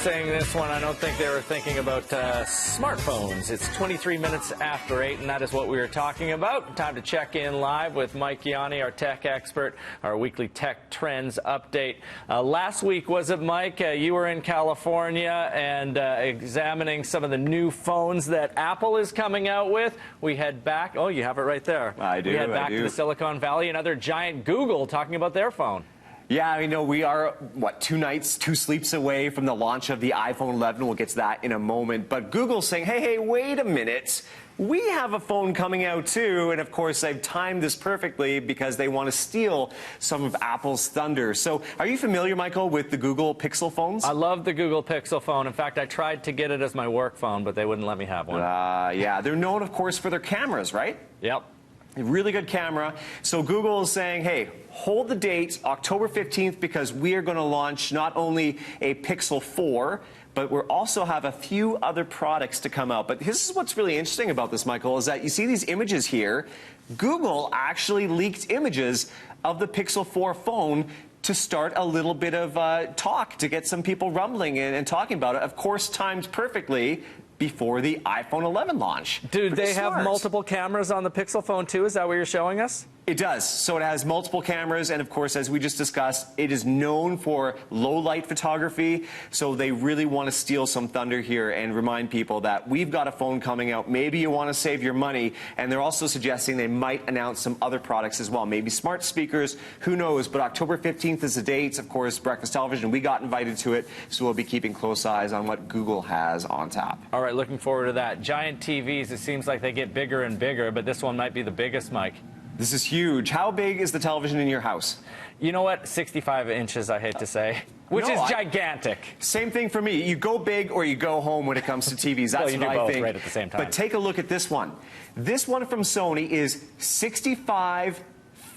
saying this one, I don't think they were thinking about smartphones. It's 23 minutes after 8, and that is what we were talking about. Time to check in live with Mike Yanni, our tech expert, our weekly tech trends update. Last week, was it, Mike? You were in California and examining some of the new phones that Apple is coming out with. We head back. Oh, you have it right there. I do. We head back to the Silicon Valley. Another giant Google talking about their phone. Yeah, I know we are, what, 2 nights, 2 sleeps away from the launch of the iPhone 11. We'll get to that in a moment. But Google's saying, hey, wait a minute. We have a phone coming out, too. And, of course, they've timed this perfectly because they want to steal some of Apple's thunder. So are you familiar, Michael, with the Google Pixel phones? I love the Google Pixel phone. In fact, I tried to get it as my work phone, but they wouldn't let me have one. Yeah, they're known, of course, for their cameras, right? Yep. A really good camera. So Google is saying, hey, hold the date, October 15th, because we are going to launch not only a Pixel 4, but we'll also have a few other products to come out. But this is what's really interesting about this, Michael, is that you see these images here. Google actually leaked images of the Pixel 4 phone to start a little bit of talk, to get some people rumbling and talking about it. Of course, timed perfectly before the iPhone 11 launch. Dude, they have multiple cameras on the Pixel phone, too? Is that what you're showing us? It does. So it has multiple cameras, and of course, as we just discussed, it is known for low-light photography, so they really want to steal some thunder here and remind people that we've got a phone coming out. Maybe you want to save your money, and they're also suggesting they might announce some other products as well, maybe smart speakers, who knows, but October 15th is the date. Of course, Breakfast Television, we got invited to it, so we'll be keeping close eyes on what Google has on tap. All right, looking forward to that. Giant TVs, it seems like they get bigger and bigger, but this one might be the biggest, Mike. This is huge. How big is the television in your house? You know what? 65 inches, I hate to say, which is gigantic. Same thing for me. You go big or you go home when it comes to TVs. That's well, you what do both I think. Right at the same time. But take a look at this one. This one from Sony is 65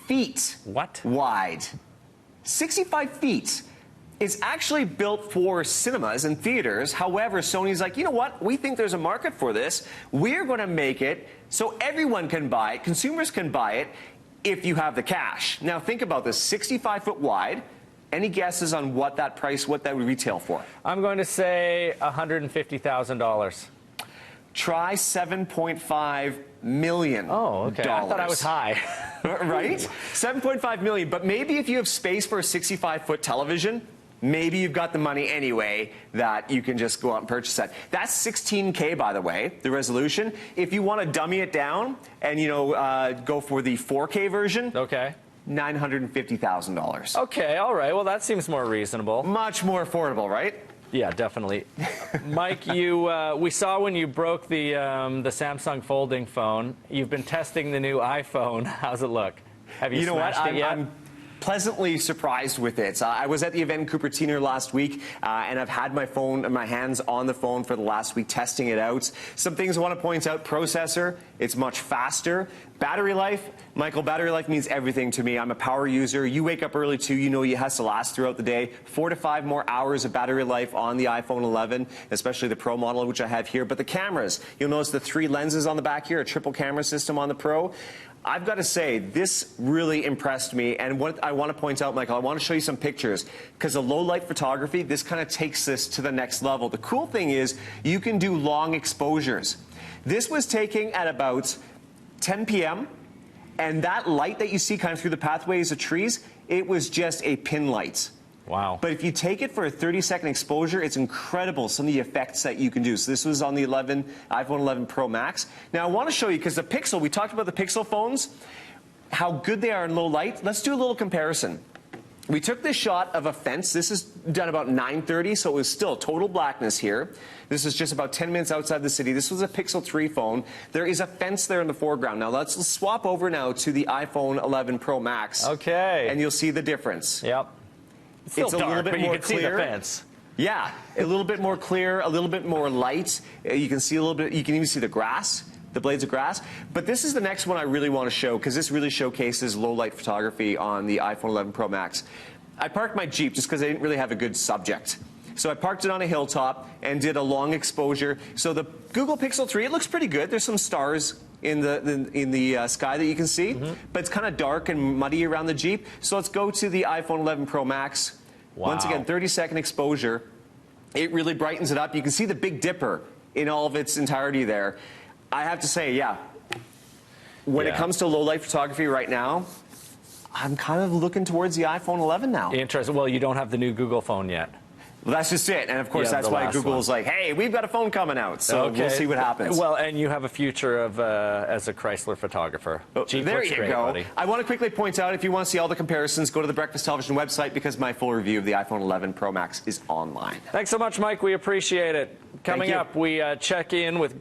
feet wide. 65 feet. It's actually built for cinemas and theaters. However, Sony's like, you know what? We think there's a market for this. We're going to make it so everyone can buy it, consumers can buy it, if you have the cash. Now, think about this, 65 foot wide. Any guesses on what that price, what that would retail for? I'm going to say $150,000. Try $7.5 million. Oh, okay. I thought I was high. Right? $7.5 million. But maybe if you have space for a 65-foot television, maybe you've got the money anyway that you can just go out and purchase that. That's 16K, by the way, the resolution. If you want to dummy it down and, you know, go for the 4K version, okay, $950,000. Okay, all right. Well, that seems more reasonable. Much more affordable, right? Yeah, definitely. Mike, we saw when you broke the Samsung folding phone. You've been testing the new iPhone. How's it look? Have you smashed it yet? I'm pleasantly surprised with it. I was at the event in Cupertino last week, and I've had my phone and my hands on the phone for the last week testing it out. Some things I want to point out. Processor, it's much faster. Battery life, Michael, battery life means everything to me. I'm a power user. You wake up early too, you know it has to last throughout the day. 4 to 5 more hours of battery life on the iPhone 11, especially the Pro model, which I have here. But the cameras, you'll notice the 3 lenses on the back here, a triple camera system on the Pro. I've got to say, this really impressed me, and what I want to point out, Michael, I want to show you some pictures, because the low-light photography, this kind of takes this to the next level. The cool thing is, you can do long exposures. This was taking at about 10 p.m., and that light that you see kind of through the pathways of trees, it was just a pin light. Wow. But if you take it for a 30-second exposure, it's incredible, some of the effects that you can do. So this was on the iPhone 11 Pro Max. Now, I want to show you, because the Pixel, we talked about the Pixel phones, how good they are in low light. Let's do a little comparison. We took this shot of a fence. This is done about 9:30, so it was still total blackness here. This is just about 10 minutes outside the city. This was a Pixel 3 phone. There is a fence there in the foreground. Now, let's swap over now to the iPhone 11 Pro Max. Okay. And you'll see the difference. Yep. It's a little bit more you can clear. See the fence. Yeah, a little bit more clear, a little bit more light. You can see a little bit, you can even see the grass, the blades of grass. But this is the next one I really want to show, because this really showcases low light photography on the iPhone 11 Pro Max. I parked my Jeep just because I didn't really have a good subject. So I parked it on a hilltop and did a long exposure. So the Google Pixel 3, it looks pretty good. There's some stars in the sky that you can see, but it's kind of dark and muddy around the Jeep. So let's go to the iPhone 11 Pro Max. Wow. Once again, 30-second exposure. It really brightens it up. You can see the Big Dipper in all of its entirety there. I have to say, yeah, when it comes to low-light photography right now, I'm kind of looking towards the iPhone 11 now. Interesting. Well, you don't have the new Google phone yet. Well, that's just it. And, of course, that's why Google's like, hey, we've got a phone coming out. So we'll see what happens. Well, and you have a future of as a Chrysler photographer. Jeep there you go. Buddy. I want to quickly point out, if you want to see all the comparisons, go to the Breakfast Television website because my full review of the iPhone 11 Pro Max is online. Thanks so much, Mike. We appreciate it. Coming up, we check in with